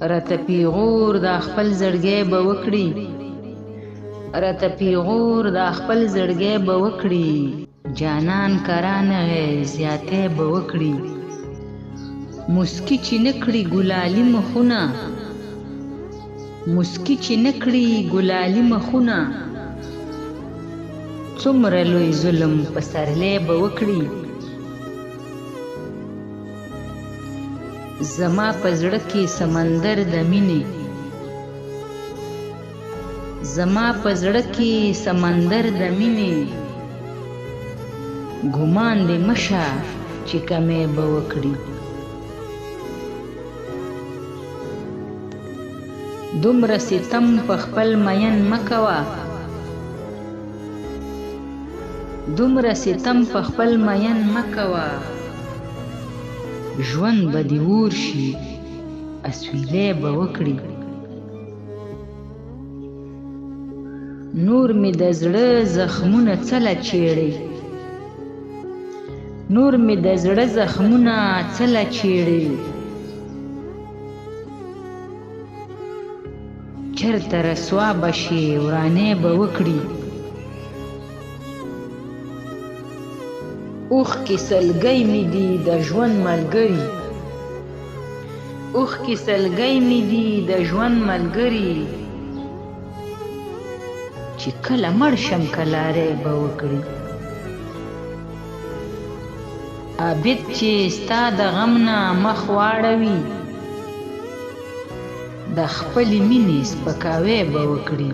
راته پیغور دا خپل زړګی به وکړي، راته پیغور دا خپل زړګی به وکړي، جانان کرانغی زیاتی به وکړي. مسکی چې نکړي ګلالي مخونه، مسکی چې نکړي ګلالي مخونه، څومره لوی ظلم پسرلی به وکړي. زما په زړه کې سمندر د مینې، زما په زړه کې سمندر د مینې، ګمان دې مشه چې کمی به وکړي. دومره ستم په خپل مین مکوه، دومره ستم په خپل مین مکوه، ژوند به دې اور شي اسویلی به وکړي. نور مې د زړه زخمونه څله چیړي، نور مې د زړه زخمونه څله چیړي، چرته رسوا به شي ورانی به وکړي. اوښکې سلګۍ مې دي د ژوند ملګري، اوښکې سلګۍ مې دي د ژوند ملګري، چې کله مړ شم کلاری به وکړي. عابد چې ستا د غم نه مخ واړوي، د خپلې مینې سپکاوی به وکړي.